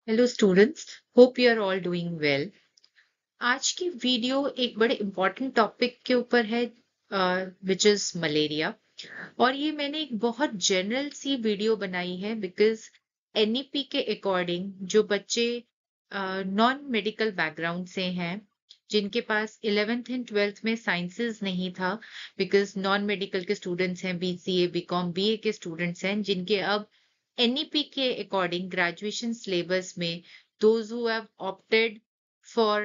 Hello students, hope you are all doing well. आज की video एक बड़े इम्पोर्टेंट टॉपिक के ऊपर है, विच इज मलेरिया। और ये मैंने एक बहुत जनरल सी वीडियो बनाई है बिकॉज एनईपी के अकॉर्डिंग जो बच्चे नॉन मेडिकल बैकग्राउंड से हैं, जिनके पास 11th एंड 12th में साइंसेस नहीं था, बिकॉज नॉन मेडिकल के स्टूडेंट्स हैं, बीसीए बीकॉम बीए के स्टूडेंट्स हैं, जिनके अब एनईपी के अकॉर्डिंग ग्रेजुएशन सिलेबस में those who have opted for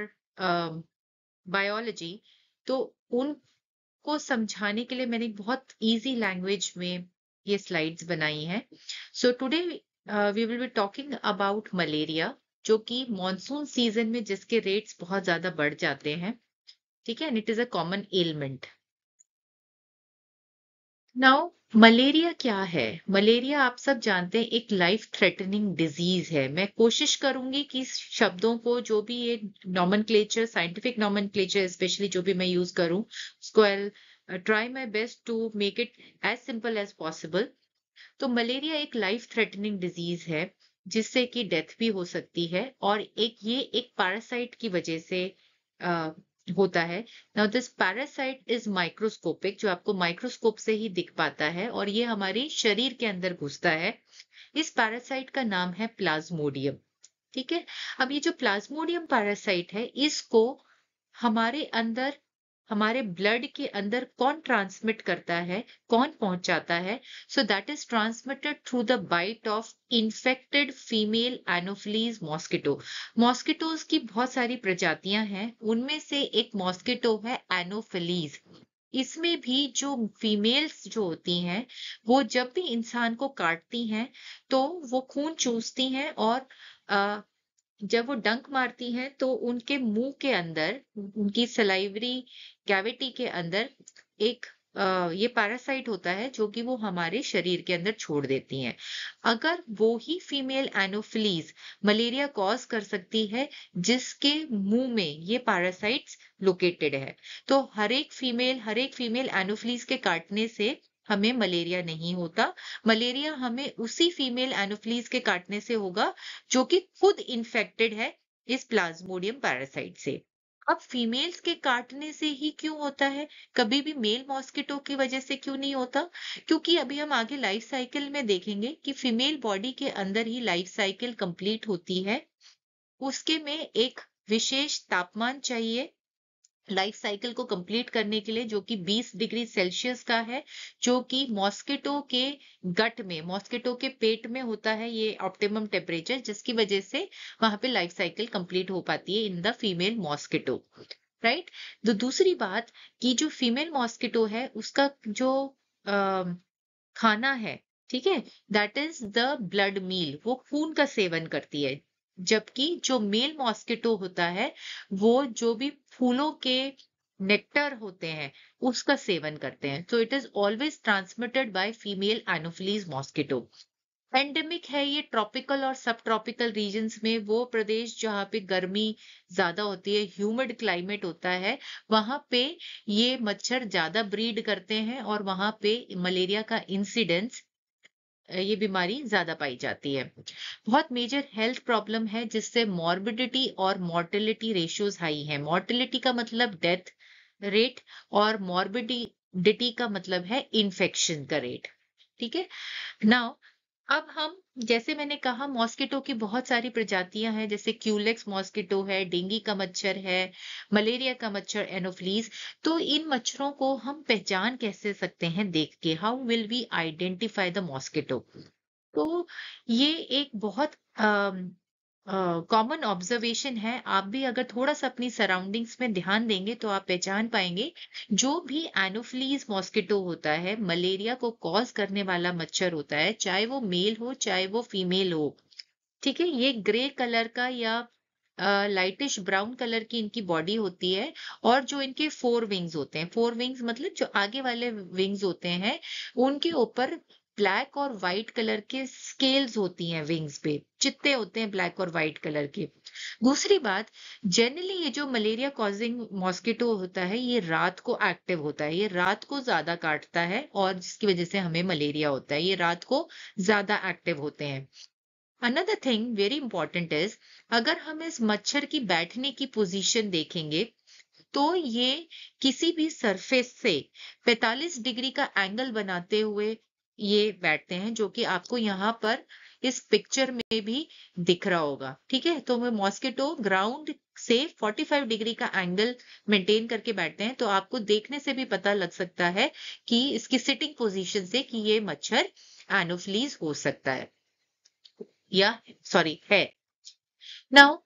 biology, तो उनको समझाने के लिए मैंने एक बहुत इजी लैंग्वेज में ये स्लाइड्स बनाई हैं। So today we will be talking about malaria, जो कि मॉनसून सीजन में जिसके रेट्स बहुत ज्यादा बढ़ जाते हैं। ठीक है, and it is a common element. Now malaria क्या है? मलेरिया आप सब जानते हैं एक लाइफ थ्रेटनिंग डिजीज है। मैं कोशिश करूंगी कि शब्दों को, जो भी ये नॉमेनक्लेचर, साइंटिफिक नॉमेनक्लेचर स्पेशली जो भी मैं यूज करूं, उसको I try my best to make it as simple as possible. तो मलेरिया एक लाइफ थ्रेटनिंग डिजीज है जिससे कि डेथ भी हो सकती है, और ये एक पैरासाइट की वजह से होता है। Now this parasite is microscopic, जो आपको माइक्रोस्कोप से ही दिख पाता है, और ये हमारे शरीर के अंदर घुसता है। इस पैरासाइट का नाम है प्लाज्मोडियम। ठीक है, अब ये जो प्लाज्मोडियम पैरासाइट है, इसको हमारे अंदर, हमारे ब्लड के अंदर कौन ट्रांसमिट करता है, कौन पहुंचाता है? So that is transmitted through the bite of infected female anopheles mosquito. Mosquitoes की बहुत सारी प्रजातियां हैं, उनमें से एक मॉस्किटो है एनोफिलीज। इसमें भी जो फीमेल्स जो होती हैं, वो जब भी इंसान को काटती हैं तो वो खून चूसती हैं, और जब वो डंक मारती हैं तो उनके मुंह के अंदर, उनकी सलाइवरी कैविटी के अंदर एक ये पैरासाइट होता है जो कि वो हमारे शरीर के अंदर छोड़ देती हैं। अगर वो ही फीमेल एनोफिलीज मलेरिया कॉज कर सकती है जिसके मुंह में ये पैरासाइट्स लोकेटेड है, तो हर एक फीमेल एनोफिलीज के काटने से हमें मलेरिया नहीं होता। मलेरिया हमें उसी फीमेल एनोफिलीज के काटने से होगा जो कि खुद इन्फेक्टेड है इस प्लाज्मोडियम पैरासाइट से। अब फीमेल्स के काटने से ही क्यों होता है, कभी भी मेल मॉस्किटो की वजह से क्यों नहीं होता? क्योंकि अभी हम आगे लाइफ साइकिल में देखेंगे कि फीमेल बॉडी के अंदर ही लाइफ साइकिल कंप्लीट होती है। उसके में एक विशेष तापमान चाहिए लाइफ साइकिल को कंप्लीट करने के लिए, जो कि 20 डिग्री सेल्सियस का है, जो कि मॉस्किटो के गट में, मॉस्किटो के पेट में होता है ये ऑप्टिमम टेम्परेचर, जिसकी वजह से वहां पे लाइफ साइकिल कंप्लीट हो पाती है in the female mosquito. Right. तो दूसरी बात कि जो फीमेल मॉस्किटो है उसका जो खाना है, ठीक है, that is the blood meal, वो खून का सेवन करती है। जबकि जो मेल मॉस्किटो होता है, वो जो भी फूलों के नेक्टर होते हैं उसका सेवन करते हैं। तो it is always transmitted by female anopheles mosquito. Endemic है ये ट्रॉपिकल और सब ट्रॉपिकल रीजन्स में, वो प्रदेश जहाँ पे गर्मी ज्यादा होती है, ह्यूमिड क्लाइमेट होता है, वहां पे ये मच्छर ज्यादा ब्रीड करते हैं, और वहां पे मलेरिया का इंसिडेंस, ये बीमारी ज्यादा पाई जाती है। बहुत मेजर हेल्थ प्रॉब्लम है जिससे मॉर्बिडिटी और मॉर्टेलिटी रेशियोज हाई है। मॉर्टेलिटी का मतलब डेथ रेट, और मॉर्बिडिटी का मतलब है इन्फेक्शन का रेट। ठीक है। नाउ अब हम, जैसे मैंने कहा, मॉस्किटो की बहुत सारी प्रजातियां हैं, जैसे क्यूलेक्स मॉस्किटो है, डेंगू का मच्छर है, मलेरिया का मच्छर एनोफ्लीज। तो इन मच्छरों को हम पहचान कैसे सकते हैं देख के? How will we identify the mosquito? तो ये एक बहुत कॉमन ऑब्जर्वेशन है। आप भी अगर थोड़ा सा अपनी सराउंडिंग्स में ध्यान देंगे तो आप पहचान पाएंगे, जो भी एनोफिलीज मॉस्किटो होता है, मलेरिया को कॉज करने वाला मच्छर होता है, चाहे वो मेल हो चाहे वो फीमेल हो। ठीक है, ये ग्रे कलर का या लाइटिश ब्राउन कलर की इनकी बॉडी होती है, और जो इनके फोर विंग्स होते हैं, फोर विंग्स मतलब जो आगे वाले विंग्स होते हैं, उनके ऊपर ब्लैक और व्हाइट कलर के स्केल्स होती हैं, विंग्स पे चित्ते होते हैं ब्लैक और व्हाइट कलर के। दूसरी बात, जनरली ये जो मलेरिया कॉजिंग मॉस्किटो होता है, ये रात को एक्टिव होता है, ये रात को ज्यादा काटता है, और जिसकी वजह से हमें मलेरिया होता है, ये रात को ज्यादा एक्टिव होते हैं। Another thing very important is, अगर हम इस मच्छर की बैठने की पोजीशन देखेंगे तो ये किसी भी सरफेस से 45 डिग्री का एंगल बनाते हुए ये बैठते हैं, जो कि आपको यहाँ पर इस पिक्चर में भी दिख रहा होगा। ठीक है, तो मॉस्किटो ग्राउंड से 45 डिग्री का एंगल मेंटेन करके बैठते हैं, तो आपको देखने से भी पता लग सकता है कि इसकी सिटिंग पोजीशन से कि ये मच्छर एनोफिलीज हो सकता है या सॉरी है। नाउ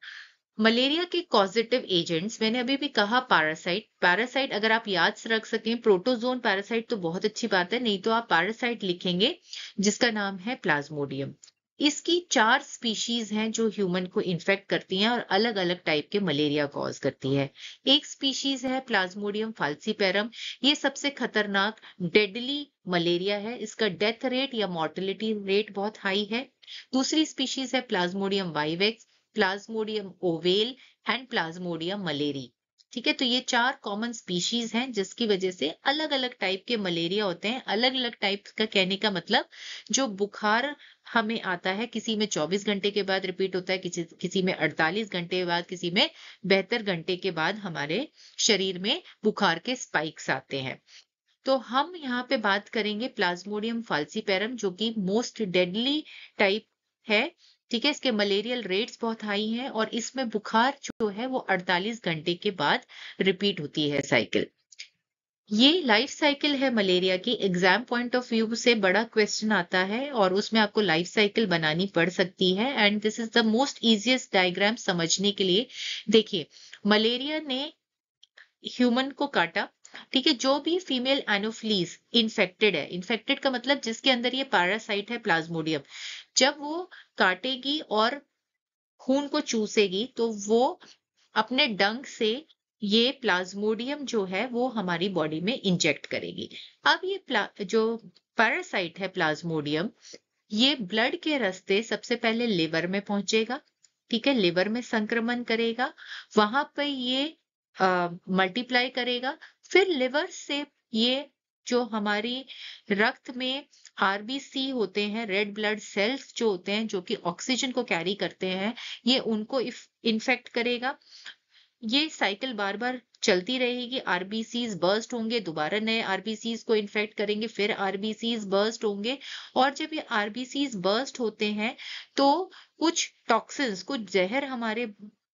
मलेरिया के कॉजेटिव एजेंट्स, मैंने अभी भी कहा पैरासाइट अगर आप याद से रख सकें प्रोटोजोन पैरासाइट तो बहुत अच्छी बात है, नहीं तो आप पैरासाइट लिखेंगे जिसका नाम है प्लाज्मोडियम। इसकी 4 स्पीशीज हैं जो ह्यूमन को इन्फेक्ट करती हैं और अलग अलग टाइप के मलेरिया कॉज करती है। एक स्पीशीज है प्लाज्मोडियम फाल्सीपेरम, ये सबसे खतरनाक डेडली मलेरिया है, इसका डेथ रेट या मॉर्टेलिटी रेट बहुत हाई है। दूसरी स्पीशीज है Plasmodium vivax, Plasmodium oval and Plasmodium malariae. ठीक है, तो ये 4 कॉमन स्पीशीज हैं जिसकी वजह से अलग अलग टाइप के मलेरिया होते हैं। अलग अलग टाइप का कहने का मतलब, जो बुखार हमें आता है किसी में 24 घंटे के बाद रिपीट होता है, किसी में 48 घंटे के बाद, किसी में 72 घंटे के बाद हमारे शरीर में बुखार के स्पाइक्स आते हैं। तो हम यहाँ पे बात करेंगे प्लाज्मोडियम फाल्सीपेरम, जो कि मोस्ट डेडली टाइप है। ठीक है, इसके मलेरियल रेट्स बहुत हाई हैं और इसमें बुखार जो है वो 48 घंटे के बाद रिपीट होती है साइकिल। ये लाइफ साइकिल है मलेरिया की। एग्जाम पॉइंट ऑफ व्यू से बड़ा क्वेश्चन आता है और उसमें आपको लाइफ साइकिल बनानी पड़ सकती है, and this is the most easiest diagram समझने के लिए। देखिए, मलेरिया ने ह्यूमन को काटा। ठीक है, जो भी फीमेल एनोफिलीज इन्फेक्टेड है, इन्फेक्टेड का मतलब जिसके अंदर ये पैरासाइट है प्लाज्मोडियम, जब वो काटेगी और खून को चूसेगी तो वो अपने डंक से ये प्लाज्मोडियम जो है वो हमारी बॉडी में इंजेक्ट करेगी। अब ये जो पैरासाइट है प्लाज्मोडियम, ये ब्लड के रास्ते सबसे पहले लिवर में पहुंचेगा। ठीक है, लिवर में संक्रमण करेगा, वहां पर ये मल्टीप्लाई करेगा, फिर लिवर से ये जो हमारी रक्त में आरबीसी होते हैं, रेड ब्लड सेल्स जो होते हैं जो कि ऑक्सीजन को कैरी करते हैं, ये उनको इन्फेक्ट करेगा। ये साइकिल बार बार चलती रहेगी। आरबीसीज बर्स्ट होंगे, दोबारा नए आरबीसीज को इन्फेक्ट करेंगे, फिर आरबीसीज बर्स्ट होंगे, और जब ये आरबीसीज बर्स्ट होते हैं तो कुछ टॉक्सिन्स, कुछ जहर हमारे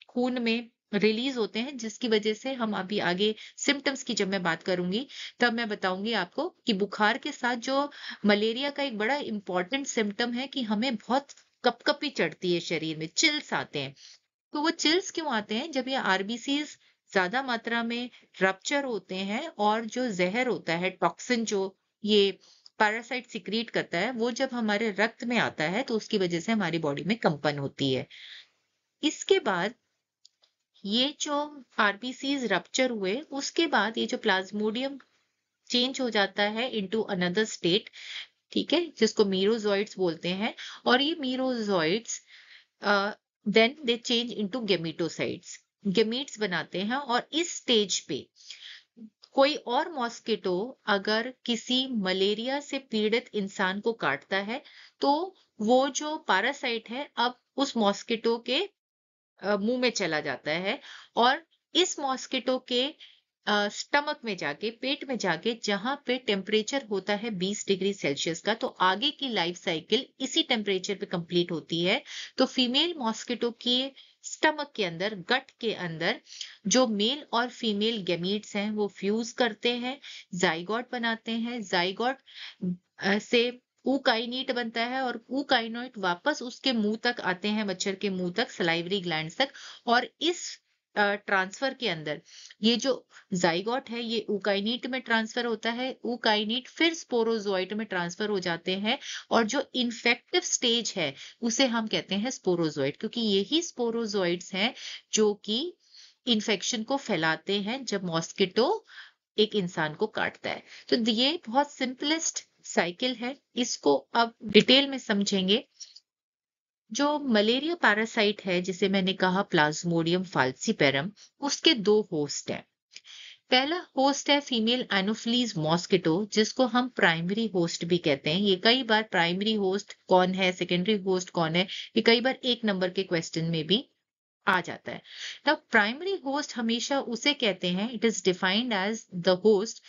खून में रिलीज होते हैं, जिसकी वजह से हम अभी आगे सिम्टम्स की जब मैं बात करूंगी तब मैं बताऊंगी आपको कि बुखार के साथ जो मलेरिया का एक बड़ा इंपॉर्टेंट सिम्टम है कि हमें बहुत कपकपी चढ़ती है, शरीर में चिल्स आते हैं। तो वो चिल्स क्यों आते हैं? जब ये आरबीसीज ज्यादा मात्रा में रप्चर होते हैं और जो जहर होता है, टॉक्सिन जो ये पैरासाइट सिक्रीट करता है, वो जब हमारे रक्त में आता है तो उसकी वजह से हमारी बॉडी में कंपन होती है। इसके बाद ये जो आरबीसीज रप्चर हुए उसके बाद ये जो प्लाज्मोडियम चेंज हो जाता है इनटू अनदर स्टेट, ठीक है, जिसको मीरोजोइट्स बोलते हैं, और ये merozoites then they change into gametocytes, gametes बनाते हैं। और इस स्टेज पे कोई और मॉस्किटो अगर किसी मलेरिया से पीड़ित इंसान को काटता है तो वो जो पैरासाइट है अब उस मॉस्किटो के मुंह में चला जाता है, और इस मॉस्किटो के स्टमक में जाके, पेट में जाके, जहां पे टेम्परेचर होता है 20 डिग्री सेल्सियस का, तो आगे की लाइफ साइकिल इसी टेम्परेचर पे कंप्लीट होती है। तो फीमेल मॉस्किटो के स्टमक के अंदर, गट के अंदर जो मेल और फीमेल गैमीट्स हैं वो फ्यूज करते हैं, जाइगोट बनाते हैं। जाइगोट से ऊकाइनीट बनता है और ऊकाइनोइट वापस उसके मुंह तक आते हैं, मच्छर के मुंह तक, सलाइवरी ग्लैंड तक। और इस ट्रांसफर के अंदर ये जो जाइगोट है ये ऊकाइनीट में ट्रांसफर होता है, ऊकाइनीट फिर स्पोरोजोइट में ट्रांसफर हो जाते हैं, और जो इन्फेक्टिव स्टेज है उसे हम कहते हैं स्पोरोजोइट, क्योंकि यही स्पोरोजोइट्स हैं जो कि इन्फेक्शन को फैलाते हैं जब मॉस्किटो एक इंसान को काटता है। तो ये बहुत सिंपलेस्ट साइकिल है, इसको अब डिटेल में समझेंगे। जो मलेरिया पैरासाइट है जिसे मैंने कहा प्लाज्मोडियम फाल्सीपेरम, उसके 2 होस्ट हैं। पहला होस्ट है फीमेल एनोफिलीज मॉस्किटो, जिसको हम प्राइमरी होस्ट भी कहते हैं। ये कई बार प्राइमरी होस्ट कौन है, सेकेंडरी होस्ट कौन है, ये कई बार एक नंबर के क्वेश्चन में भी आ जाता है। तब प्राइमरी होस्ट हमेशा उसे कहते हैं, it is defined as the host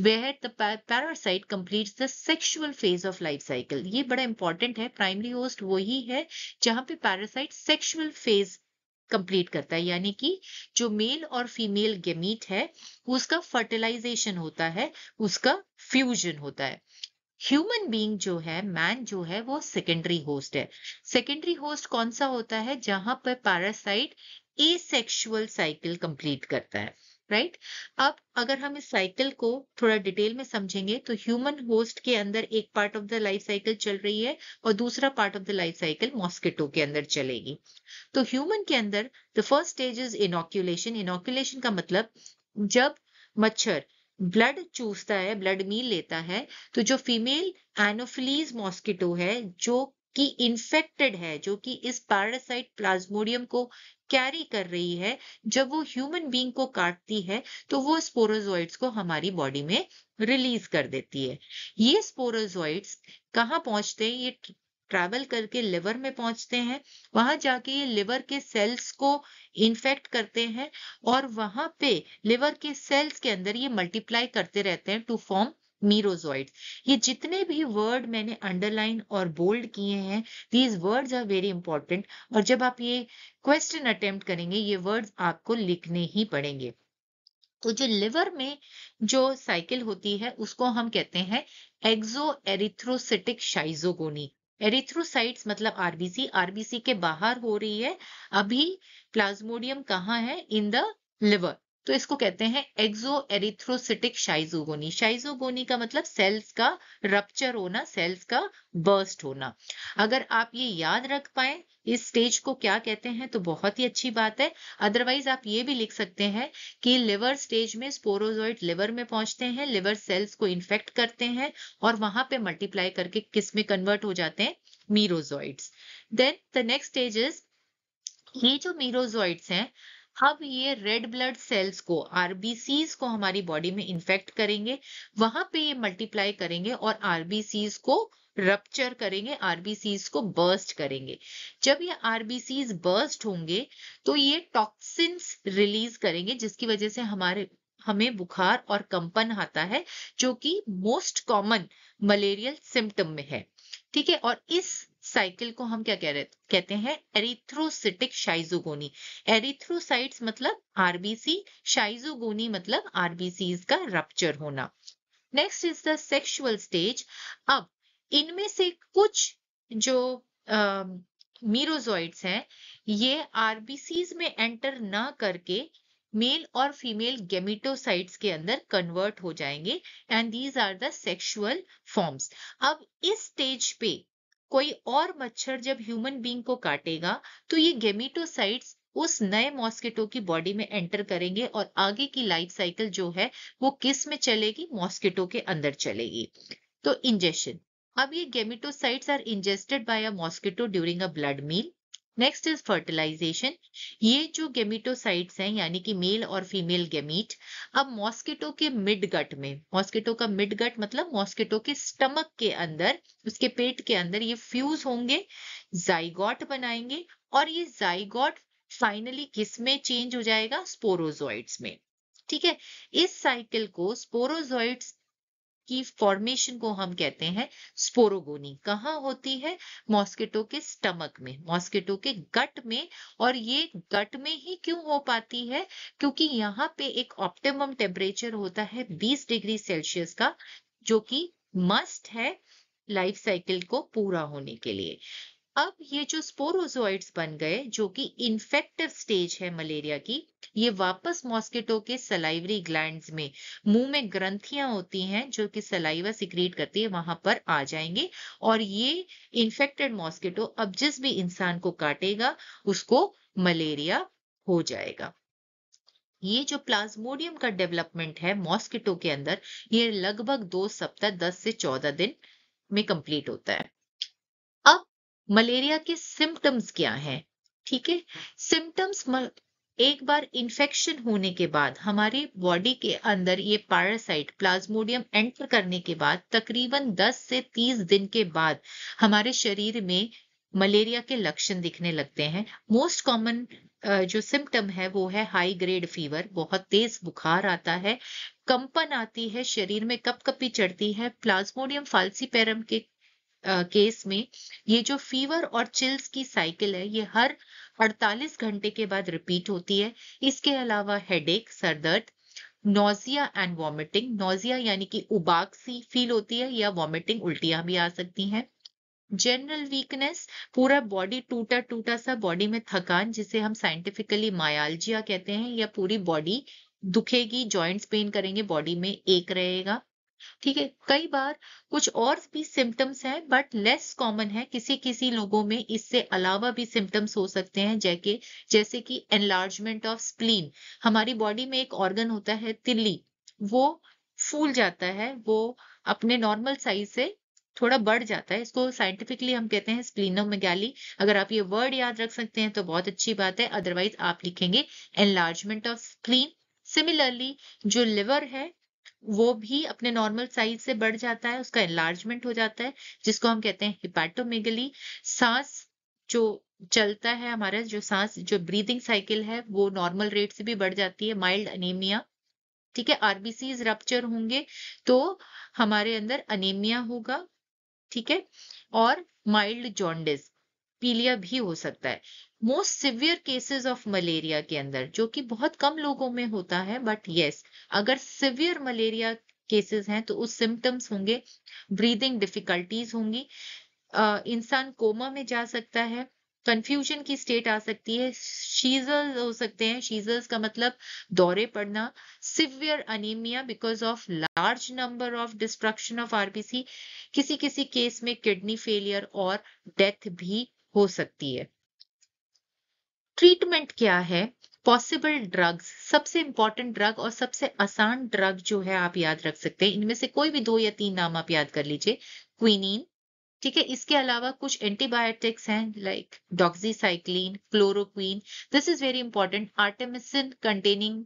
where the parasite completes the sexual phase of life cycle. ये बड़ा इंपॉर्टेंट है, प्राइमरी होस्ट वही है जहां पे पैरासाइट सेक्सुअल फेज कंप्लीट करता है, यानी कि जो मेल और फीमेल गेमीट है उसका फर्टिलाइजेशन होता है, उसका फ्यूजन होता है। ह्यूमन बीइंग जो है, मैन जो है, वो सेकेंडरी होस्ट है। सेकेंडरी होस्ट कौन सा होता है? जहां पर पैरासाइट एसेक्सुअल साइकिल कंप्लीट करता है, राइट। अब अगर हम इस साइकिल को थोड़ा डिटेल में समझेंगे तो ह्यूमन होस्ट के अंदर एक part of the life cycle चल रही है और दूसरा part of the life cycle mosquito के अंदर चलेगी। तो ह्यूमन के अंदर the first stage is inoculation. Inoculation का मतलब जब मच्छर ब्लड चूसता है, ब्लड मील लेता है, तो जो फीमेल एनोफिलीज मॉस्किटो है, जो कि इन्फेक्टेड है, जो कि इस पैरासाइट प्लाज्मोडियम को कैरी कर रही है, जब वो ह्यूमन बीइंग को काटती है तो वो स्पोरोजोइड्स को हमारी बॉडी में रिलीज कर देती है। ये स्पोरोजोइड्स कहाँ पहुंचते हैं? ये ट्रैवल करके लिवर में पहुंचते हैं। वहां जाके ये लिवर के सेल्स को इन्फेक्ट करते हैं और वहां पे लिवर के सेल्स के अंदर ये मल्टीप्लाई करते रहते हैं टू फॉर्म मीरोजोइड्स। ये जितने भी वर्ड मैंने अंडरलाइन और बोल्ड किए हैं, these words are very important, और जब आप ये क्वेश्चन अटेम्प्ट करेंगे ये वर्ड्स आपको लिखने ही पड़ेंगे। तो जो लिवर में जो साइकिल होती है उसको हम कहते हैं एक्सो एरिथ्रोसिटिक शाइजोगोनी। एरिथ्रोसाइट्स मतलब आरबीसी, आरबीसी के बाहर हो रही है अभी। प्लाज्मोडियम कहाँ है? In the liver. तो इसको कहते हैं एक्सो एरिथ्रोसिटिक शाइजोगोनी। शाइजोगोनी का मतलब सेल्स का रप्चर होना, सेल्स का बर्स्ट होना। अगर आप ये याद रख पाए इस स्टेज को क्या कहते हैं तो बहुत ही अच्छी बात है। अदरवाइज आप ये भी लिख सकते हैं कि लिवर स्टेज में स्पोरोजोइड लिवर में पहुंचते हैं, लिवर सेल्स को इन्फेक्ट करते हैं और वहां पे मल्टीप्लाई करके किस में कन्वर्ट हो जाते हैं? Merozoites. Then the next stage is, ये जो मीरोजोइड्स हैं, अब ये रेड ब्लड सेल्स को, आरबीसीज को हमारी बॉडी में इन्फेक्ट करेंगे, वहां पे ये मल्टीप्लाई करेंगे और आरबीसीज को रप्चर करेंगे, आरबीसीज को बर्स्ट करेंगे। जब ये आरबीसीज बर्स्ट होंगे तो ये टॉक्सिन्स रिलीज करेंगे, जिसकी वजह से हमें बुखार और कंपन आता है, जो कि मोस्ट कॉमन मलेरियल सिम्टम में है। ठीक है, और इस साइकिल को हम क्या कहते हैं? एरिथ्रोसिटिक शाइजोगोनी। एरिथ्रोसाइट्स मतलब आरबीसी, शाइजोगोनी मतलब आरबीसीज का रप्चर होना। Next is the sexual stage. अब इनमें से कुछ जो मीरोजोइड्स हैं, ये आरबीसीज में एंटर ना करके मेल और फीमेल गेमिटोसाइट्स के अंदर कन्वर्ट हो जाएंगे, and these are the sexual forms. अब इस स्टेज पे कोई और मच्छर जब ह्यूमन बीइंग को काटेगा तो ये गेमिटोसाइट्स उस नए मॉस्किटो की बॉडी में एंटर करेंगे और आगे की लाइफ साइकिल जो है वो किस में चलेगी? मॉस्किटो के अंदर चलेगी। तो इंजेक्शन, अब ये gametocytes are ingested by a mosquito during a blood meal. Next is fertilisation. ये जो गेमिटोसाइट्स हैं यानी कि मेल और फीमेल गेमीट, अब मॉस्किटो के मिड गट में, मॉस्किटो का मिड गट मतलब मॉस्किटो के स्टमक के अंदर, उसके पेट के अंदर ये फ्यूज होंगे, जाइगोट बनाएंगे, और ये जाइगोट फाइनली किस में चेंज हो जाएगा? स्पोरोजोइड्स में। ठीक है, इस साइकिल को, स्पोरोजोइड्स की फॉर्मेशन को हम कहते हैं स्पोरोगोनी। कहाँ होती है? मॉस्किटो के स्टमक में, मॉस्किटो के गट में। और ये गट में ही क्यों हो पाती है? क्योंकि यहाँ पे एक ऑप्टिमम टेम्परेचर होता है 20 डिग्री सेल्सियस का, जो कि मस्ट है लाइफ साइकिल को पूरा होने के लिए। अब ये जो स्पोरोजोइड्स बन गए, जो कि इन्फेक्टिव स्टेज है मलेरिया की, ये वापस मॉस्किटो के सलाइवरी ग्लैंड्स में, मुंह में ग्रंथियां होती हैं जो कि सलाइवा सिक्रीट करती है, वहां पर आ जाएंगे, और ये इन्फेक्टेड मॉस्किटो अब जिस भी इंसान को काटेगा उसको मलेरिया हो जाएगा। ये जो प्लाज्मोडियम का डेवलपमेंट है मॉस्किटो के अंदर, ये लगभग 2 सप्ताह 10 से 14 दिन में कंप्लीट होता है। अब मलेरिया के सिम्टम्स क्या हैं? ठीक है, सिम्टम्स एक बार इन्फेक्शन होने के बाद हमारी बॉडी के अंदर ये पैरासाइट प्लाज्मोडियम एंटर करने के बाद तकरीबन 10 से 30 दिन के बाद हमारे शरीर में मलेरिया के लक्षण दिखने लगते हैं। मोस्ट कॉमन जो सिम्टम है वो है हाई ग्रेड फीवर, बहुत तेज बुखार आता है, कंपन आती है, शरीर में कपकपी चढ़ती है। प्लाज्मोडियम फाल्सीपेरम के केस में ये जो फीवर और चिल्स की साइकिल है ये हर 48 घंटे के बाद रिपीट होती है। इसके अलावा हेडेक, सर दर्द, नोजिया एंड वॉमिटिंग, नोजिया यानी कि उबाक सी फील होती है या वॉमिटिंग, उल्टियां भी आ सकती हैं। जनरल वीकनेस, पूरा बॉडी टूटा टूटा सा, बॉडी में थकान जिसे हम साइंटिफिकली मायालजिया कहते हैं, या पूरी बॉडी दुखेगी, जॉइंट्स पेन करेंगे, बॉडी में एक रहेगा। ठीक है, कई बार कुछ और भी सिम्टम्स हैं बट लेस कॉमन है। किसी किसी लोगों में इससे अलावा भी सिम्टम्स हो सकते हैं, जैसे कि एनलार्जमेंट ऑफ स्प्लीन। हमारी बॉडी में एक ऑर्गन होता है तिल्ली, वो फूल जाता है, वो अपने नॉर्मल साइज से थोड़ा बढ़ जाता है। इसको साइंटिफिकली हम कहते हैं स्प्लीनोमेगाली। अगर आप ये वर्ड याद रख सकते हैं तो बहुत अच्छी बात है, अदरवाइज आप लिखेंगे एनलार्जमेंट ऑफ स्प्लीन। सिमिलरली जो लिवर है वो भी अपने नॉर्मल साइज से बढ़ जाता है, उसका एनलार्जमेंट हो जाता है, जिसको हम कहते हैं हिपैटोमेगली। सांस जो चलता है, हमारा जो सांस जो ब्रीदिंग साइकिल है वो नॉर्मल रेट से भी बढ़ जाती है। माइल्ड अनीमिया, ठीक है, आरबीसीज रप्चर होंगे तो हमारे अंदर अनीमिया होगा, ठीक है, और माइल्ड जॉन्डिस, पीलिया भी हो सकता है। Most severe cases of malaria के अंदर, जो कि बहुत कम लोगों में होता है बट यस, अगर सिवियर मलेरिया केसेस हैं तो उस सिम्टम्स होंगे, ब्रीदिंग डिफिकल्टीज होंगी, इंसान कोमा में जा सकता है, कंफ्यूजन की स्टेट आ सकती है, शीजल्स हो सकते हैं, शीजल्स का मतलब दौरे पड़ना, severe anaemia because of large number of destruction of RBC, किसी किसी केस में किडनी फेलियर और डेथ भी हो सकती है। ट्रीटमेंट क्या है? पॉसिबल ड्रग्स, सबसे इंपॉर्टेंट ड्रग और सबसे आसान ड्रग जो है आप याद रख सकते हैं, इनमें से कोई भी 2 या 3 नाम आप याद कर लीजिए। क्विनीन, ठीक है, इसके अलावा कुछ एंटीबायोटिक्स हैं like doxycycline, chloroquine. This is very important, artemisinin containing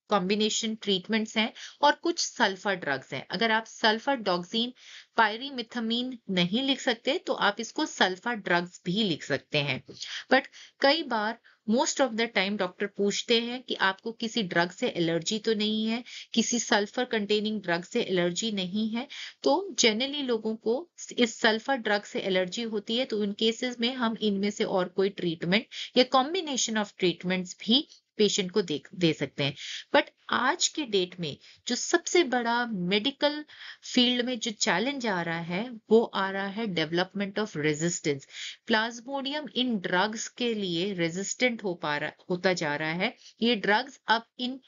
combination treatments हैं, और कुछ सल्फर ड्रग्स हैं। अगर आप सल्फर डॉक्सीन पायरीमिथामीन नहीं लिख सकते तो आप इसको सल्फर ड्रग्स भी लिख सकते हैं। बट कई बार most of the time doctor पूछते हैं कि आपको किसी ड्रग से एलर्जी तो नहीं है, किसी सल्फर कंटेनिंग ड्रग से एलर्जी नहीं है। तो जनरली लोगों को इस सल्फर ड्रग से एलर्जी होती है, तो उन केसेस में हम इनमें से और कोई ट्रीटमेंट या कॉम्बिनेशन ऑफ ट्रीटमेंट्स भी पेशेंट को दे सकते हैं। बट आज के डेट में जो सबसे बड़ा मेडिकल फील्ड में जो चैलेंज आ रहा है वो आ रहा है development of resistance. Plasmodium in drugs के लिए रेजिस्टेंट होता जा रहा है। ये ड्रग्स अब इन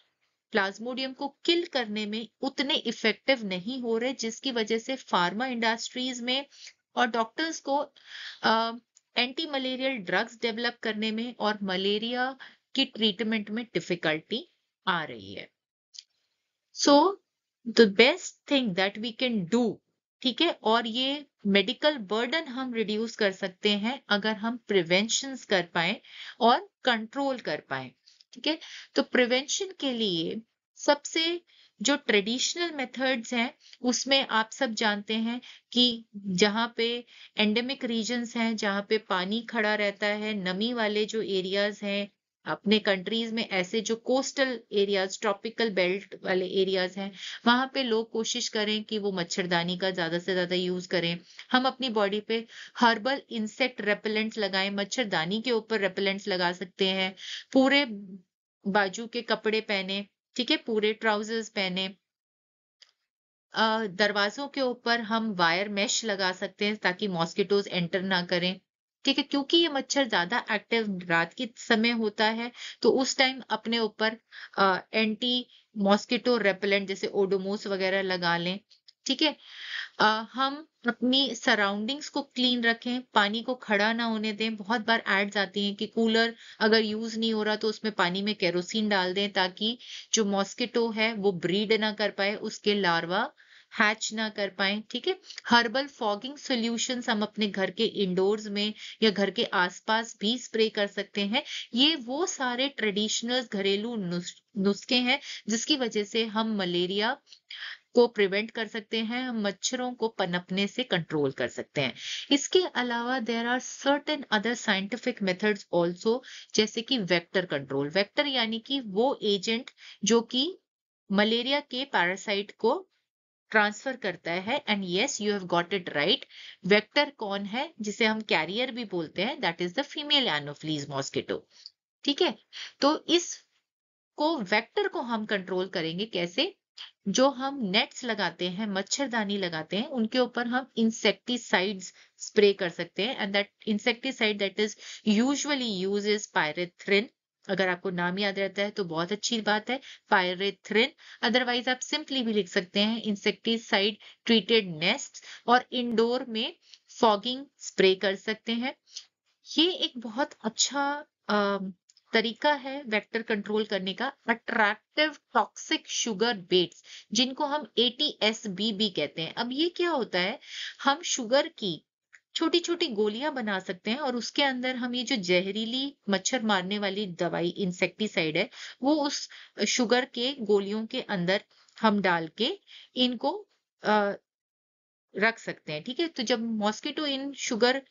प्लाज्मोडियम को किल करने में उतने इफेक्टिव नहीं हो रहे, जिसकी वजह से फार्मा इंडस्ट्रीज में और डॉक्टर्स को एंटी मलेरियल ड्रग्स डेवलप करने में और मलेरिया की ट्रीटमेंट में डिफिकल्टी आ रही है। So the best thing that we can do, ठीक है, और ये मेडिकल बर्डन हम रिड्यूस कर सकते हैं अगर हम प्रिवेंशंस कर पाए और कंट्रोल कर पाए, ठीक है। तो प्रिवेंशन के लिए सबसे जो ट्रेडिशनल मेथड्स हैं उसमें आप सब जानते हैं कि जहाँ पे एंडेमिक रीजन्स हैं, जहाँ पे पानी खड़ा रहता है, नमी वाले जो एरियाज हैं अपने कंट्रीज में, ऐसे जो कोस्टल एरियाज, ट्रॉपिकल बेल्ट वाले एरियाज हैं, वहां पे लोग कोशिश करें कि वो मच्छरदानी का ज्यादा से ज्यादा यूज करें। हम अपनी बॉडी पे हर्बल इंसेक्ट रेपेलेंट्स लगाएं, मच्छरदानी के ऊपर रेपेलेंट्स लगा सकते हैं, पूरे बाजू के कपड़े पहने, ठीक है, पूरे ट्राउजर्स पहने, दरवाजों के ऊपर हम वायर मैश लगा सकते हैं ताकि मॉस्किटोज एंटर ना करें, ठीक है, क्योंकि ये मच्छर ज्यादा एक्टिव रात के समय होता है। तो उस टाइम अपने ऊपर एंटी मॉस्किटो रेपेलेंट जैसे ओडोमोस वगैरह लगा लें, ठीक है। हम अपनी सराउंडिंग्स को क्लीन रखें, पानी को खड़ा ना होने दें। बहुत बार एड्स आती हैं कि कूलर अगर यूज नहीं हो रहा तो उसमें पानी में केरोसिन डाल दें ताकि जो मॉस्किटो है वो ब्रीड ना कर पाए, उसके लार्वा हैच ना कर पाए, ठीक है। हर्बल फॉगिंग सॉल्यूशंस हम अपने घर के इंडोर्स में या घर के आसपास भी स्प्रे कर सकते हैं। ये वो सारे ट्रेडिशनल घरेलू नुस्खे हैं जिसकी वजह से हम मलेरिया को प्रिवेंट कर सकते हैं, हम मच्छरों को पनपने से कंट्रोल कर सकते हैं। इसके अलावा there are certain other scientific methods also, जैसे कि वेक्टर कंट्रोल। वेक्टर यानी कि वो एजेंट जो कि मलेरिया के पैरासाइट को ट्रांसफर करता है। And yes, you have got it right. Vector कौन है? जिसे हम कैरियर भी बोलते हैं, that is the female Anopheles mosquito, ठीक है। तो इस को वेक्टर को हम कंट्रोल करेंगे कैसे? जो हम नेट्स लगाते हैं, मच्छरदानी लगाते हैं, उनके ऊपर हम इंसेक्टिसाइड्स स्प्रे कर सकते हैं। And that insecticide that is usually use is pyrethrin. अगर आपको नाम याद रहता है तो बहुत अच्छी बात है, पायरेथ्रिन। अदरवाइज आप सिंपली भी लिख सकते हैं इंसेक्टिसाइड ट्रीटेड नेस्ट, और इंडोर में फॉगिंग स्प्रे कर सकते हैं। ये एक बहुत अच्छा तरीका है वेक्टर कंट्रोल करने का। अट्रैक्टिव टॉक्सिक शुगर बेट्स, जिनको हम ATSB भी कहते हैं। अब ये क्या होता है? हम शुगर की छोटी छोटी गोलियां बना सकते हैं और उसके अंदर हम ये जो जहरीली मच्छर मारने वाली दवाई इंसेक्टिसाइड है वो उस शुगर के गोलियों के अंदर हम डाल के इनको अ, रख सकते हैं, ठीक है। तो जब मॉस्किटो इन शुगर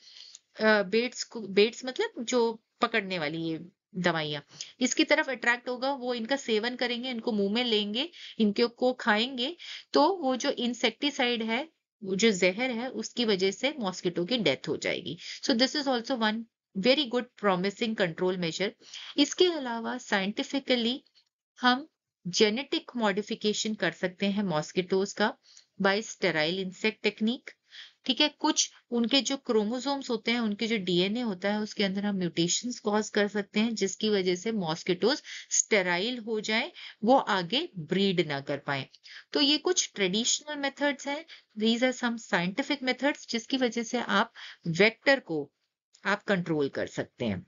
बेट्स मतलब जो पकड़ने वाली ये दवाइयाँ, इसकी तरफ अट्रैक्ट होगा, वो इनका सेवन करेंगे, इनको मुंह में लेंगे, इनके को खाएंगे, तो वो जो इंसेक्टिसाइड है, वो जो जहर है, उसकी वजह से मॉस्किटो की डेथ हो जाएगी। So this is also one very good promising control measure. इसके अलावा साइंटिफिकली हम जेनेटिक मॉडिफिकेशन कर सकते हैं मॉस्किटोज का बाय स्टेराइल इंसेक्ट टेक्निक, ठीक है। कुछ उनके जो क्रोमोसोम्स होते हैं, उनके जो DNA होता है, उसके अंदर हम म्यूटेशंस कॉज कर सकते हैं जिसकी वजह से मॉस्किटोज स्टेराइल हो जाएं, वो आगे ब्रीड ना कर पाए। तो ये कुछ ट्रेडिशनल मेथड्स हैं, these are some scientific methods जिसकी वजह से आप वेक्टर को आप कंट्रोल कर सकते हैं।